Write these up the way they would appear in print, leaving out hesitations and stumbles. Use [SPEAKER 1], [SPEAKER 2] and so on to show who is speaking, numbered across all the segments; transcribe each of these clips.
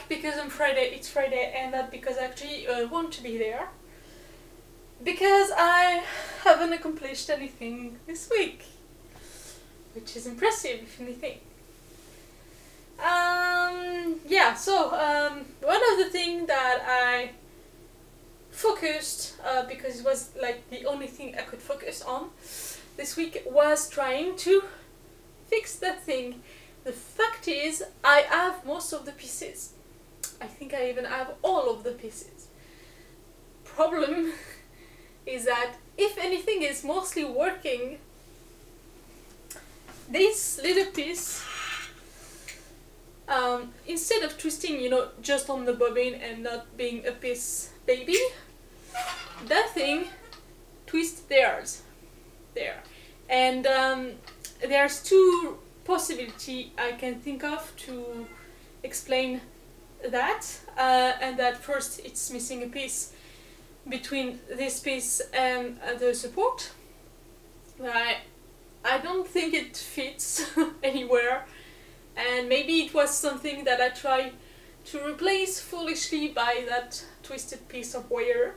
[SPEAKER 1] back because it's Friday, and not because I actually want to be there. Because I haven't accomplished anything this week, which is impressive, if anything. One of the things that I focused, because it was like the only thing I could focus on this week, was trying to fix that thing. The fact is, I have most of the pieces. I think I even have all of the pieces. Problem is that if anything is mostly working, this little piece, instead of twisting, just on the bobbin and not being a piece baby, that thing twists there. And there's two possibilities I can think of to explain that, and that first it's missing a piece between this piece and the support. I don't think it fits anywhere, and maybe it was something that I tried to replace foolishly by that twisted piece of wire.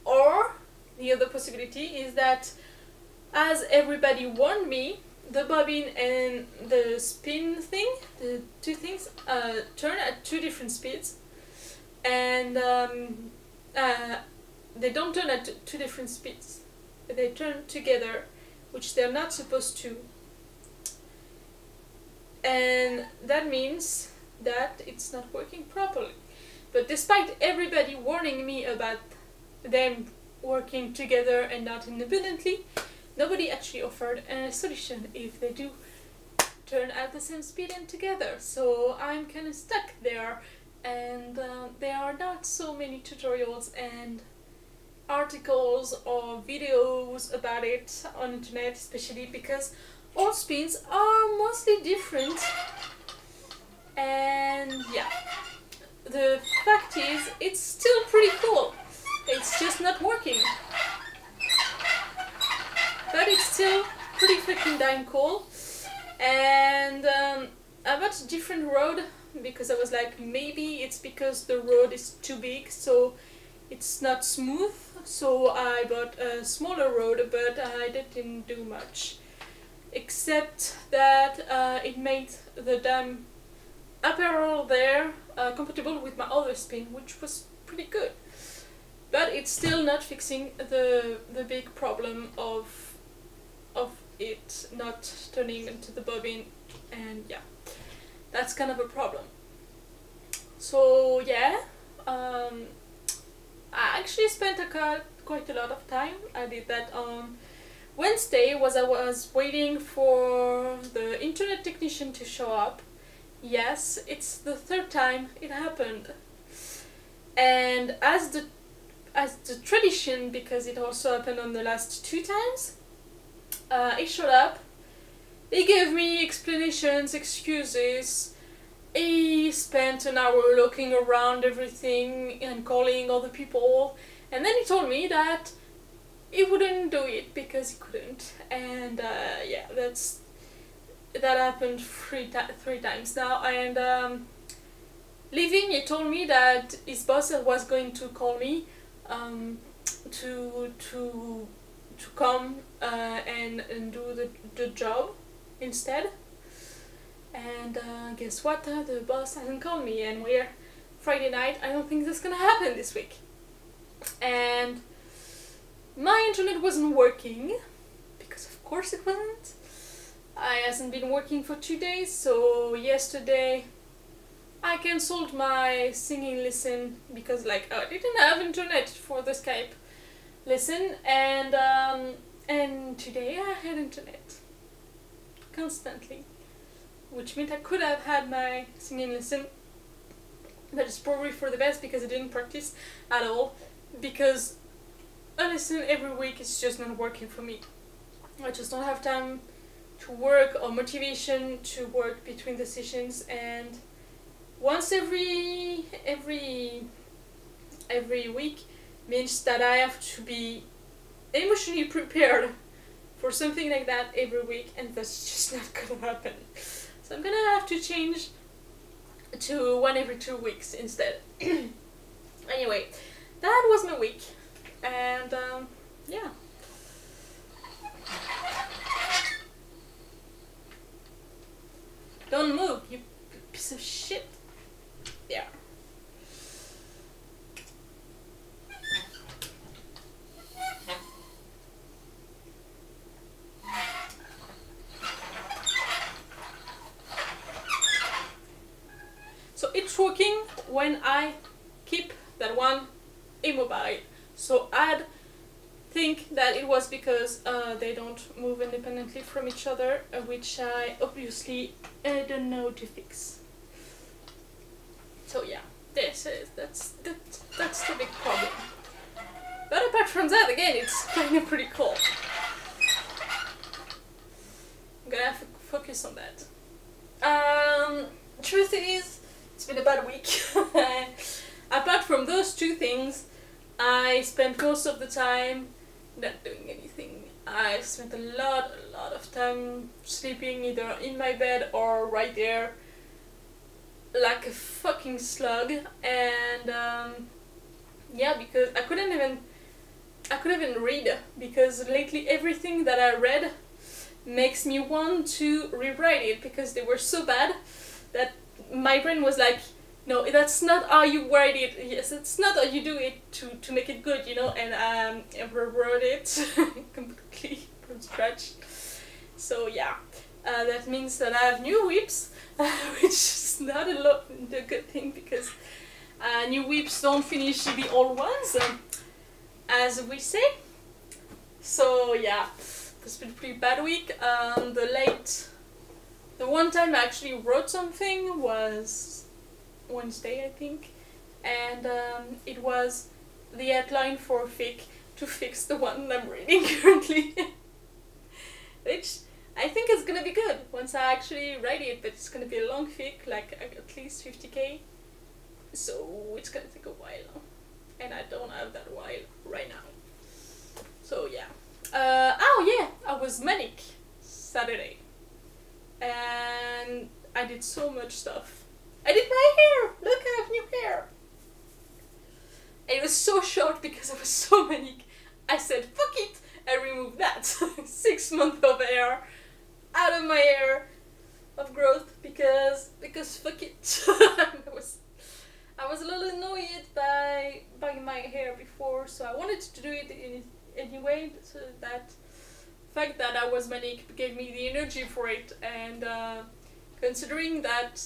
[SPEAKER 1] Or the other possibility is that, as everybody warned me, the bobbin and the spin thing, the two things, turn at two different speeds, and they don't turn at two different speeds. They turn together, which they're not supposed to. And that means that it's not working properly. But despite everybody warning me about them working together and not independently, nobody actually offered a solution if they do turn at the same speed and together. So I'm kind of stuck there, and there are not so many tutorials and articles or videos about it on internet, especially because all spins are mostly different. And yeah, the fact is, it's still pretty cool. It's just not working. But it's still pretty freaking damn cool. And I bought a different rod because I was like, maybe it's because the rod is too big, so it's not smooth. So I bought a smaller rod, but I didn't do much. Except that it made the damn apparel there compatible with my other spin, which was pretty good. But it's still not fixing the big problem of it not turning into the bobbin, and yeah, that's kind of a problem. So yeah, I actually spent quite a lot of time. I did that on Wednesday, I was waiting for the internet technician to show up. Yes, it's the third time it happened. And as the tradition, because it also happened on the last two times, he showed up. He gave me explanations, excuses. He spent an hour looking around everything and calling other people, and then he told me that he wouldn't do it because he couldn't. And yeah, that happened three times now. And leaving, he told me that his boss was going to call me to come and do the job instead. And guess what? The boss hasn't called me, and we're Friday night. I don't think that's gonna happen this week. And my internet wasn't working, because of course it wasn't. I hasn't been working for 2 days, so yesterday I cancelled my singing lesson because I didn't have internet for the Skype lesson, and today I had internet constantly, which meant I could have had my singing lesson. That is probably for the best, because I didn't practice at all, because a lesson every week is just not working for me. I just don't have time to work or motivation to work between the sessions, and once every week means that I have to be emotionally prepared for something like that every week, and that's just not gonna happen. So I'm gonna have to change to 1 every 2 weeks instead. Anyway, that was my week, and yeah. Don't move, you piece of shit. Yeah. So it's working when I keep that one immobile. So I'd think that it was because they don't move independently from each other, which I obviously don't know to fix. So yeah, that's the big problem. But apart from that, again, it's kind of pretty cool. I'm gonna have to focus on that. Truth is, it's been a bad week. Apart from those two things, I spent most of the time not doing anything. I spent a lot of time sleeping either in my bed or right there like a fucking slug, and yeah, because I couldn't even read, because lately everything that I read makes me want to rewrite it because they were so bad that my brain was like, no, that's not how you write it. Yes, it's not how you do it to make it good, you know. And I rewrote it completely from scratch. So yeah, that means that I have new whips, which is not a good thing, because new whips don't finish the old ones, as we say. So yeah, it's been a pretty bad week. The one time I actually wrote something was Wednesday, I think, and it was the headline for fic to fix the one I'm reading currently, which I think is gonna be good once I actually write it, but it's gonna be a long fic, like at least 50k, so it's gonna take a while, and I don't have that while right now. So yeah. Oh yeah, I was manic Saturday, and I did so much stuff. I did my hair! Look, I have new hair! And it was so short because I was so manic. I said, fuck it! I removed that. 6 months of hair out of my hair of growth because fuck it. I was a little annoyed by my hair before, so I wanted to do it anyway, so that fact that I was manic gave me the energy for it, and considering that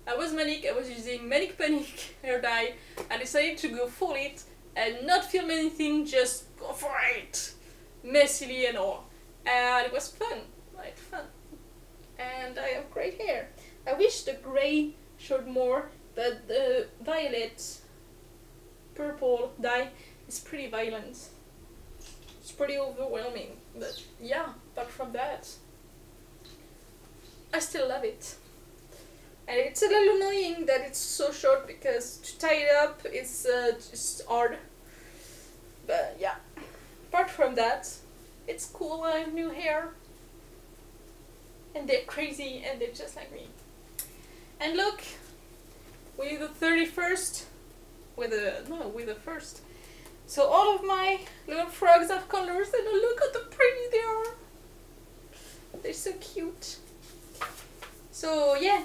[SPEAKER 1] I was manic, I was using Manic Panic hair dye, I decided to go full it and not film anything, just go for it, messily and all. And it was fun, right, fun. And I have great hair. I wish the grey showed more, but the violet purple dye is pretty violent. It's pretty overwhelming, but yeah, apart from that, I still love it. And it's a little annoying that it's so short, because to tie it up is just hard. But yeah, apart from that, it's cool. I have new hair, and they're crazy, and they're just like me. And look, with the 31st, with the 1st. So all of my little frogs have colors, and look how pretty they are. They're so cute. So yeah.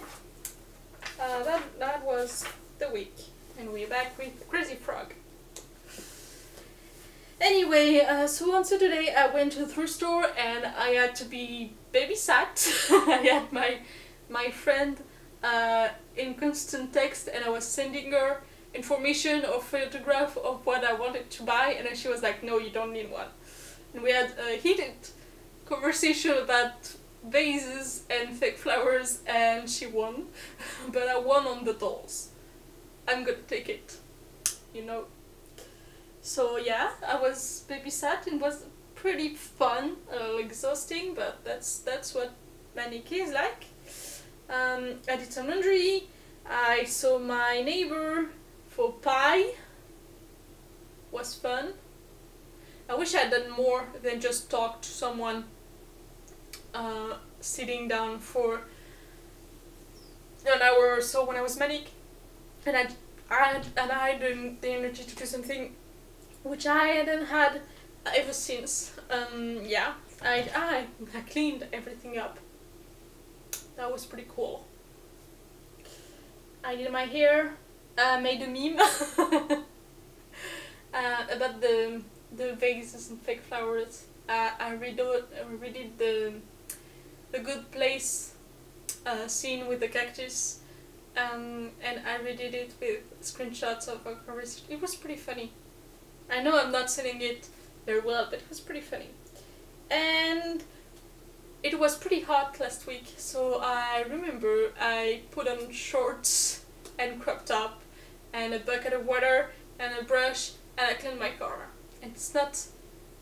[SPEAKER 1] That was the week, and we're back with Crazy Frog. Anyway, so on Saturday I went to the thrift store and I had to be babysat. I had my friend in constant text, and I was sending her information or photograph of what I wanted to buy, and then she was like, no, you don't need one. And we had a heated conversation about vases and fake flowers, and she won. But I won on the dolls. I'm gonna take it, you know. So yeah, I was babysat, and it was pretty fun, a little exhausting, but that's what manic is like. I did some laundry, I saw my neighbor for pie, was fun. I wish I had done more than just talk to someone sitting down for an hour or so when I was manic, and I had the energy to do something which I hadn't had ever since. Yeah, I cleaned everything up. That was pretty cool. I did my hair, made a meme about the vases and fake flowers. I redid the Good Place scene with the cactus, and I redid it with screenshots of a conversation. It was pretty funny. I know I'm not selling it very well, but it was pretty funny. And it was pretty hot last week, so I remember I put on shorts and crop top and a bucket of water and a brush, and I cleaned my car. And it's not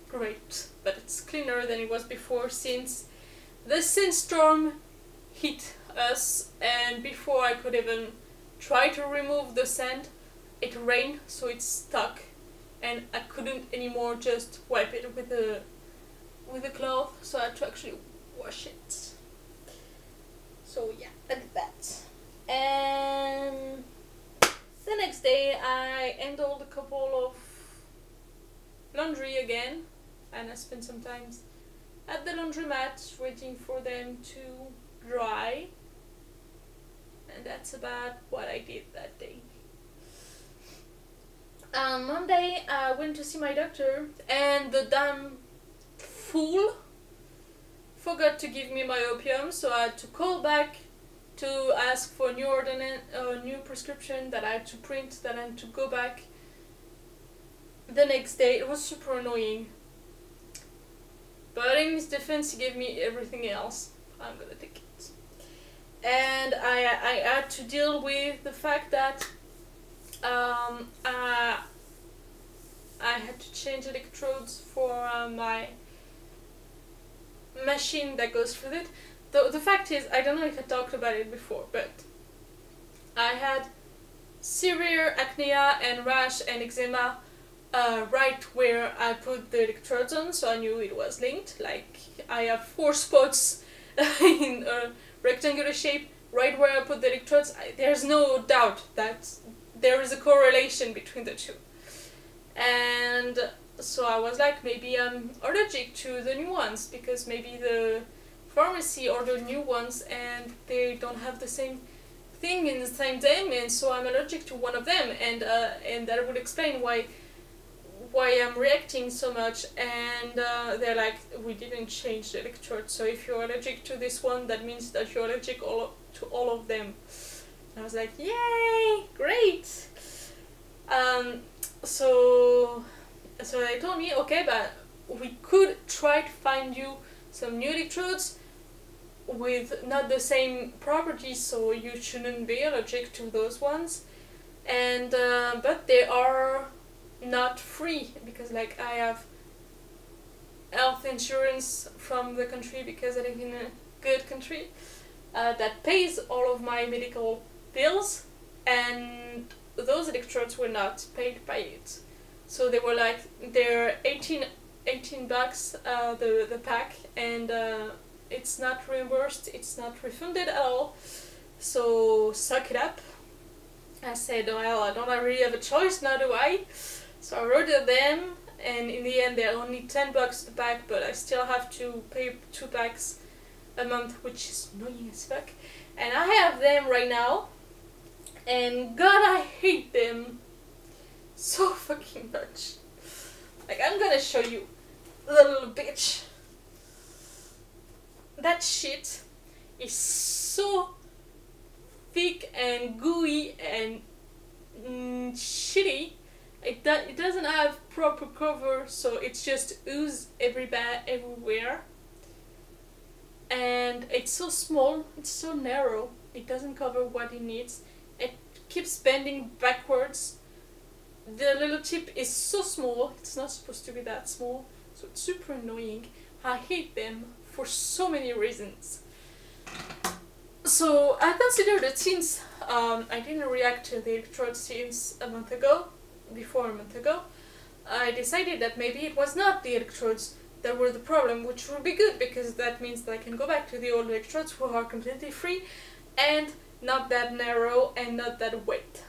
[SPEAKER 1] great, but it's cleaner than it was before since the sandstorm hit us, and before I could even try to remove the sand, it rained, so it's stuck, and I couldn't anymore just wipe it with a cloth, so I had to actually wash it. So yeah, I did that. And the next day I handled a couple of laundry again, and I spent some time at the laundromat waiting for them to dry, and that's about what I did that day. Monday I went to see my doctor, and the damn fool forgot to give me my opium, so I had to call back to ask for a new prescription that I had to print, that I had to go back the next day. It was super annoying. But in his defense, he gave me everything else. I'm gonna take it. And I had to deal with the fact that I had to change electrodes for my machine that goes through it. The fact is, I don't know if I talked about it before, but I had severe acne and rash and eczema right where I put the electrodes on, so I knew it was linked. Like, I have 4 spots in a rectangular shape right where I put the electrodes. There's no doubt that there is a correlation between the two. And so I was like, maybe I'm allergic to the new ones, because maybe the pharmacy ordered new ones and they don't have the same thing in the same day, and so I'm allergic to one of them, and that would explain why I'm reacting so much. And they're like, we didn't change the electrode, so if you're allergic to this one, that means that you're allergic to all of them. And I was like, yay, great. So they told me, okay, but we could try to find you some new electrodes with not the same properties, so you shouldn't be allergic to those ones. And but they are not free, because like I have health insurance from the country, because I live in a good country that pays all of my medical bills, and those electrodes were not paid by it. So they were like, they're 18 bucks the pack, and it's not reimbursed, it's not refunded at all, so suck it up. I said, well, I don't really have a choice, now do I? So I wrote to them, and in the end they're only 10 bucks the pack, but I still have to pay 2 packs a month, which is annoying as fuck. And I have them right now, and God, I hate them so fucking much. Like, I'm gonna show you, the little bitch. That shit is so thick and gooey and shitty. It doesn't have proper cover, so it's just ooze everywhere. And it's so small, it's so narrow, it doesn't cover what it needs. It keeps bending backwards. The little tip is so small, it's not supposed to be that small, so it's super annoying. I hate them for so many reasons. So I considered that since I didn't react to the electrode since before a month ago, I decided that maybe it was not the electrodes that were the problem, which would be good, because that means that I can go back to the old electrodes who are completely free, and not that narrow and not that wet.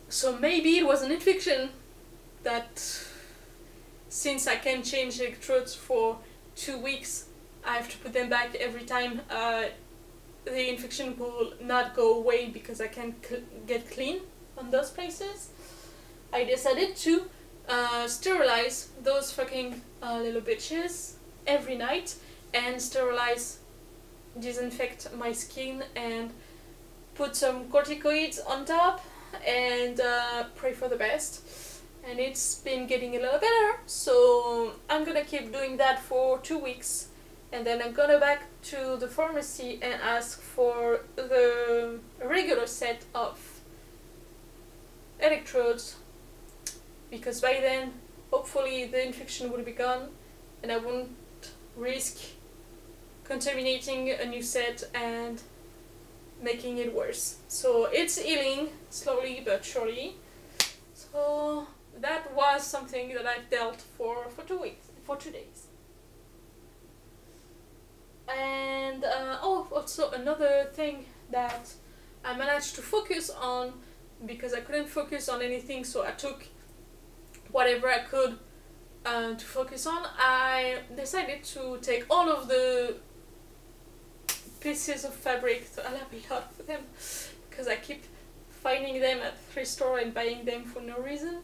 [SPEAKER 1] So maybe it was an infection that, since I can change electrodes for 2 weeks, I have to put them back every time. The infection will not go away because I can't get clean on those places. I decided to sterilize those fucking little bitches every night and sterilize, disinfect my skin and put some corticoids on top and pray for the best. And it's been getting a little better, so I'm gonna keep doing that for 2 weeks, and then I'm gonna back to the pharmacy and ask for the regular set of electrodes, because by then hopefully the infection will be gone and I won't risk contaminating a new set and making it worse. So it's healing slowly but surely. So that was something that I've dealt for 2 weeks, for 2 days. And also another thing that I managed to focus on, because I couldn't focus on anything, so I took whatever I could to focus on. I decided to take all of the pieces of fabric, so I have a lot of them because I keep finding them at the thrift store and buying them for no reason.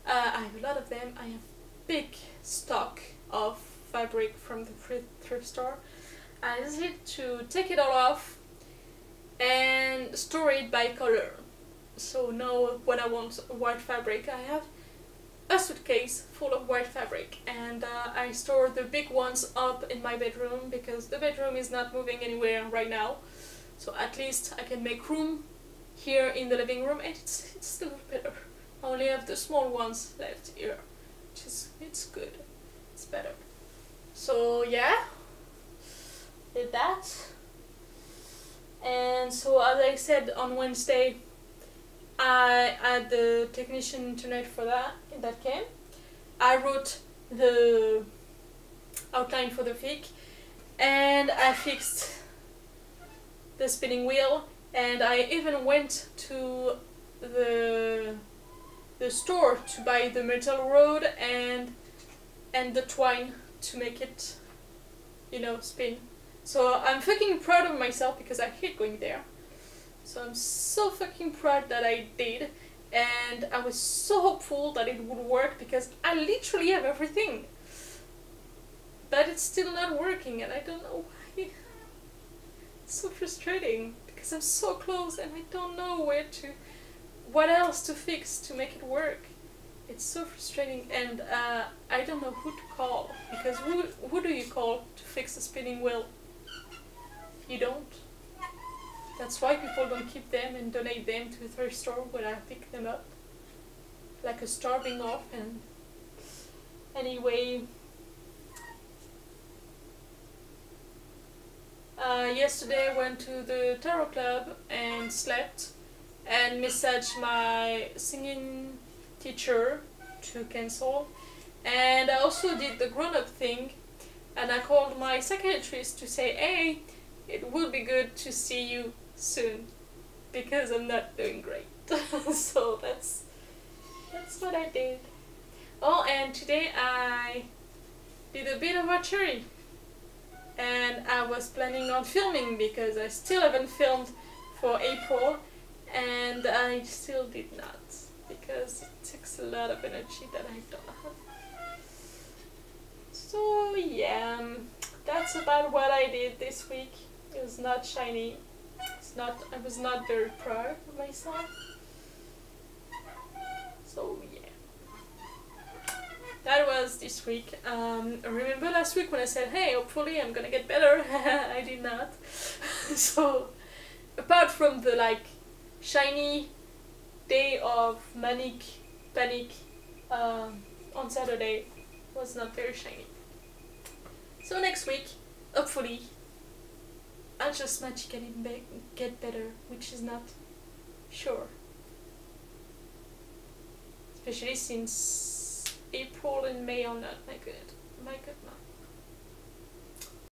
[SPEAKER 1] I have a lot of them. I have big stock of fabric from the thrift store. I decided to take it all off and store it by color. So now when I want white fabric, I have a suitcase full of white fabric, and I store the big ones up in my bedroom because the bedroom is not moving anywhere right now. So at least I can make room here in the living room, and it's still better. I only have the small ones left here, which is, it's good, it's better. So yeah, did that. And so as I said, on Wednesday I had the technician internet for that came. I wrote the outline for the FIC, and I fixed the spinning wheel, and I even went to the store to buy the metal rod and the twine to make it, you know, spin. So I'm fucking proud of myself because I hate going there. So I'm so fucking proud that I did, and I was so hopeful that it would work because I literally have everything. But it's still not working, and I don't know why. It's so frustrating because I'm so close and I don't know what else to fix to make it work. It's so frustrating, and I don't know who to call, because who do you call to fix a spinning wheel? You don't. That's why people don't keep them and donate them to a thrift store when I pick them up. Like a starving orphan. Anyway, yesterday I went to the tarot club and slept and messaged my singing teacher to cancel, and I also did the grown-up thing, and I called my psychiatrist to say, hey, it would be good to see you soon because I'm not doing great. So that's what I did. Oh, and today I did a bit of archery, and I was planning on filming because I still haven't filmed for April, and I still did not because it takes a lot of energy that I don't have. So yeah, that's about what I did this week. It was not shiny. I was not very proud of myself. So yeah, that was this week. Remember last week when I said, hey, hopefully I'm gonna get better? I did not. So apart from the like shiny day of manic panic on Saturday, was not very shiny. So next week, hopefully, I'll just magically get better, which is not sure. Especially since April and May are not my good month.